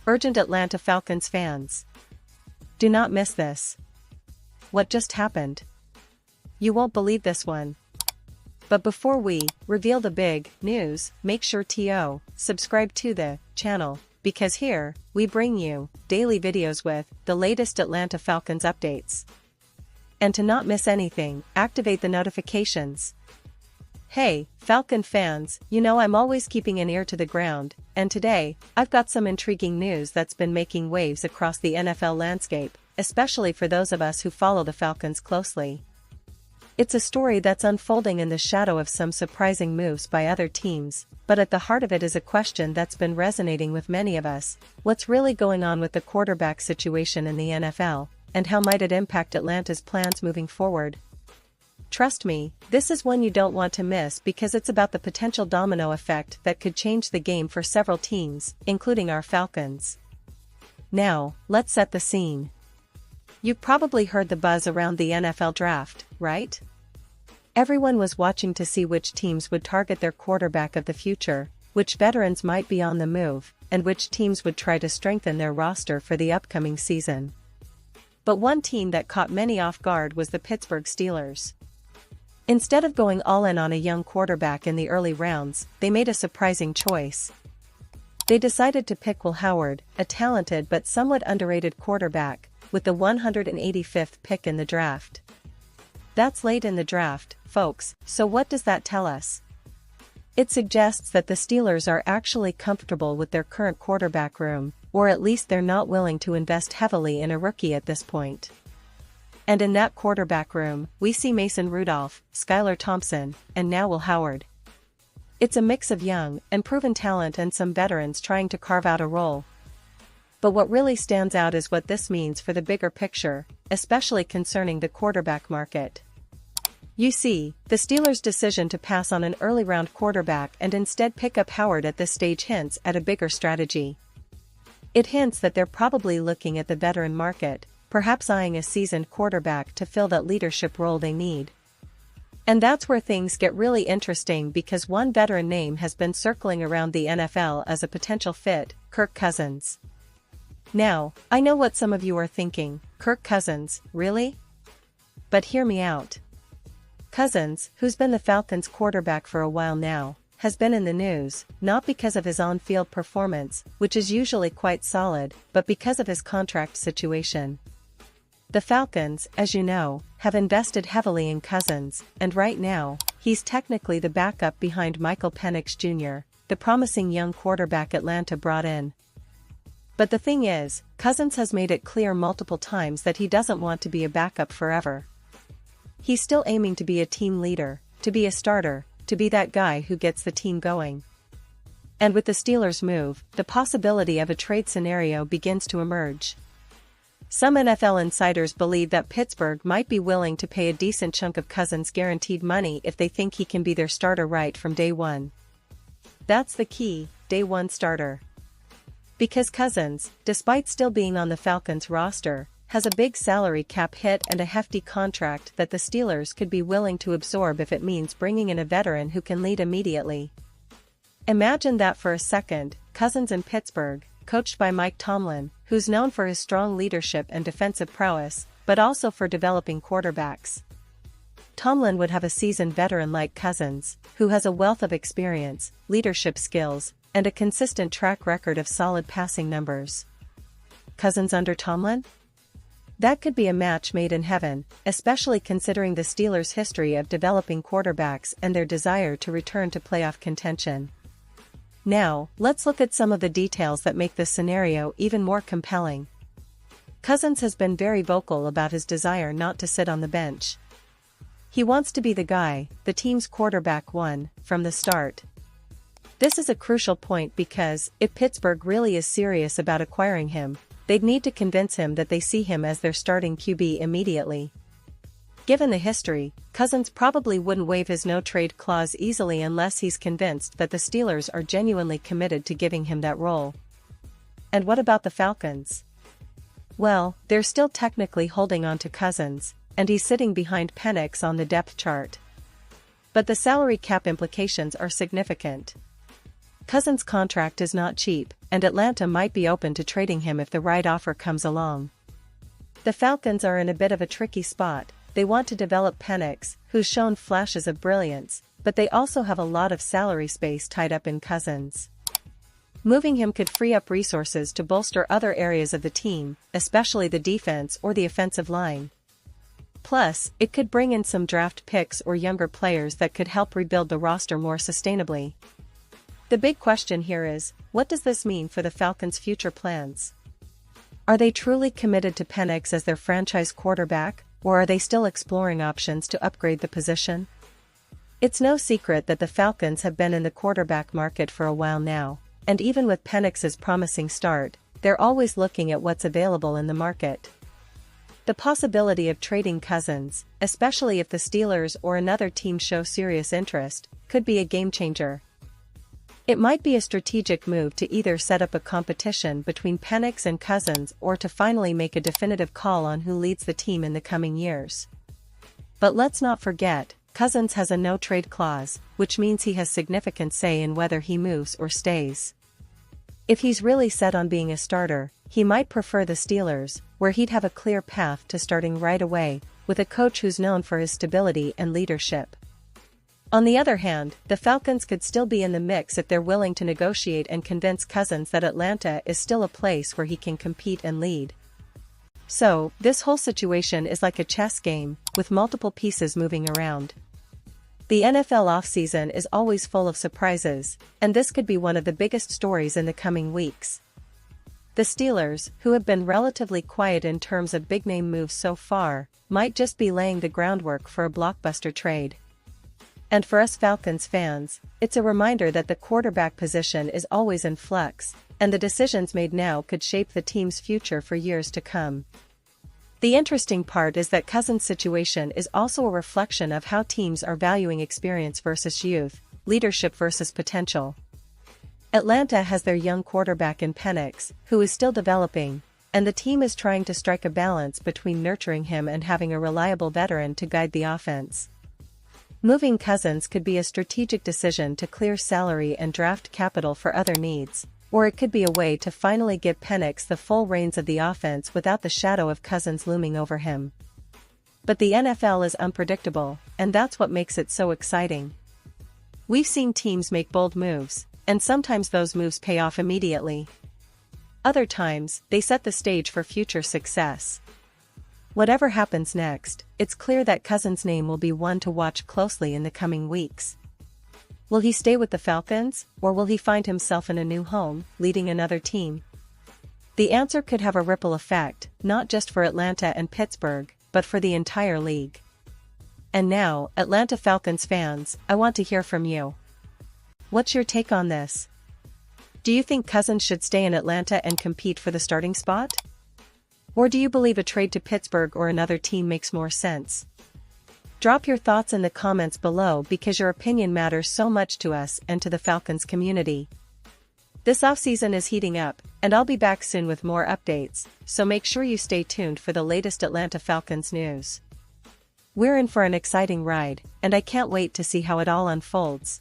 Urgent Atlanta Falcons fans. Do not miss this. What just happened? You won't believe this one. But before we reveal the big news, make sure to subscribe to the channel, because here, we bring you daily videos with the latest Atlanta Falcons updates. And to not miss anything, activate the notifications. Hey, Falcon fans, you know I'm always keeping an ear to the ground, and today, I've got some intriguing news that's been making waves across the NFL landscape, especially for those of us who follow the Falcons closely. It's a story that's unfolding in the shadow of some surprising moves by other teams, but at the heart of it is a question that's been resonating with many of us: what's really going on with the quarterback situation in the NFL, and how might it impact Atlanta's plans moving forward? Trust me, this is one you don't want to miss because it's about the potential domino effect that could change the game for several teams, including our Falcons. Now, let's set the scene. You've probably heard the buzz around the NFL draft, right? Everyone was watching to see which teams would target their quarterback of the future, which veterans might be on the move, and which teams would try to strengthen their roster for the upcoming season. But one team that caught many off guard was the Pittsburgh Steelers. Instead of going all in on a young quarterback in the early rounds, they made a surprising choice. They decided to pick Will Howard, a talented but somewhat underrated quarterback, with the 185th pick in the draft. That's late in the draft, folks, so what does that tell us? It suggests that the Steelers are actually comfortable with their current quarterback room, or at least they're not willing to invest heavily in a rookie at this point. And in that quarterback room, we see Mason Rudolph, Skylar Thompson, and now Will Howard. It's a mix of young and proven talent and some veterans trying to carve out a role. But what really stands out is what this means for the bigger picture, especially concerning the quarterback market. You see, the Steelers' decision to pass on an early-round quarterback and instead pick up Howard at this stage hints at a bigger strategy. It hints that they're probably looking at the veteran market, perhaps eyeing a seasoned quarterback to fill that leadership role they need. And that's where things get really interesting because one veteran name has been circling around the NFL as a potential fit: Kirk Cousins. Now, I know what some of you are thinking: Kirk Cousins, really? But hear me out. Cousins, who's been the Falcons' quarterback for a while now, has been in the news, not because of his on-field performance, which is usually quite solid, but because of his contract situation. The Falcons, as you know, have invested heavily in Cousins, and right now, he's technically the backup behind Michael Penix Jr., the promising young quarterback Atlanta brought in. But the thing is, Cousins has made it clear multiple times that he doesn't want to be a backup forever. He's still aiming to be a team leader, to be a starter, to be that guy who gets the team going. And with the Steelers' move, the possibility of a trade scenario begins to emerge. Some NFL insiders believe that Pittsburgh might be willing to pay a decent chunk of Cousins' guaranteed money if they think he can be their starter right from day one. That's the key: day one starter. Because Cousins, despite still being on the Falcons roster, has a big salary cap hit and a hefty contract that the Steelers could be willing to absorb if it means bringing in a veteran who can lead immediately. Imagine that for a second: Cousins in Pittsburgh, coached by Mike Tomlin, who's known for his strong leadership and defensive prowess, but also for developing quarterbacks. Tomlin would have a seasoned veteran like Cousins, who has a wealth of experience, leadership skills, and a consistent track record of solid passing numbers. Cousins under Tomlin? That could be a match made in heaven, especially considering the Steelers' history of developing quarterbacks and their desire to return to playoff contention. Now, let's look at some of the details that make this scenario even more compelling. Cousins has been very vocal about his desire not to sit on the bench. He wants to be the guy, the team's quarterback one, from the start. This is a crucial point because, if Pittsburgh really is serious about acquiring him, they'd need to convince him that they see him as their starting QB immediately. Given the history, Cousins probably wouldn't waive his no-trade clause easily unless he's convinced that the Steelers are genuinely committed to giving him that role. And what about the Falcons? Well, they're still technically holding on to Cousins, and he's sitting behind Penix on the depth chart. But the salary cap implications are significant. Cousins' contract is not cheap, and Atlanta might be open to trading him if the right offer comes along. The Falcons are in a bit of a tricky spot. They want to develop Penix, who's shown flashes of brilliance, but they also have a lot of salary space tied up in Cousins. Moving him could free up resources to bolster other areas of the team, especially the defense or the offensive line. Plus, it could bring in some draft picks or younger players that could help rebuild the roster more sustainably. The big question here is, what does this mean for the Falcons' future plans? Are they truly committed to Penix as their franchise quarterback, or are they still exploring options to upgrade the position? It's no secret that the Falcons have been in the quarterback market for a while now, and even with Penix's promising start, they're always looking at what's available in the market. The possibility of trading Cousins, especially if the Steelers or another team show serious interest, could be a game-changer. It might be a strategic move to either set up a competition between Penix and Cousins or to finally make a definitive call on who leads the team in the coming years. But let's not forget, Cousins has a no-trade clause, which means he has significant say in whether he moves or stays. If he's really set on being a starter, he might prefer the Steelers, where he'd have a clear path to starting right away, with a coach who's known for his stability and leadership. On the other hand, the Falcons could still be in the mix if they're willing to negotiate and convince Cousins that Atlanta is still a place where he can compete and lead. So, this whole situation is like a chess game, with multiple pieces moving around. The NFL offseason is always full of surprises, and this could be one of the biggest stories in the coming weeks. The Steelers, who have been relatively quiet in terms of big-name moves so far, might just be laying the groundwork for a blockbuster trade. And for us Falcons fans, it's a reminder that the quarterback position is always in flux, and the decisions made now could shape the team's future for years to come. The interesting part is that Cousins' situation is also a reflection of how teams are valuing experience versus youth, leadership versus potential. Atlanta has their young quarterback in Penix, who is still developing, and the team is trying to strike a balance between nurturing him and having a reliable veteran to guide the offense. Moving Cousins could be a strategic decision to clear salary and draft capital for other needs, or it could be a way to finally give Penix the full reins of the offense without the shadow of Cousins looming over him. But the NFL is unpredictable, and that's what makes it so exciting. We've seen teams make bold moves, and sometimes those moves pay off immediately. Other times, they set the stage for future success. Whatever happens next, it's clear that Cousins' name will be one to watch closely in the coming weeks. Will he stay with the Falcons, or will he find himself in a new home, leading another team? The answer could have a ripple effect, not just for Atlanta and Pittsburgh, but for the entire league. And now, Atlanta Falcons fans, I want to hear from you. What's your take on this? Do you think Cousins should stay in Atlanta and compete for the starting spot? Or do you believe a trade to Pittsburgh or another team makes more sense? Drop your thoughts in the comments below because your opinion matters so much to us and to the Falcons community. This offseason is heating up, and I'll be back soon with more updates, so make sure you stay tuned for the latest Atlanta Falcons news. We're in for an exciting ride, and I can't wait to see how it all unfolds.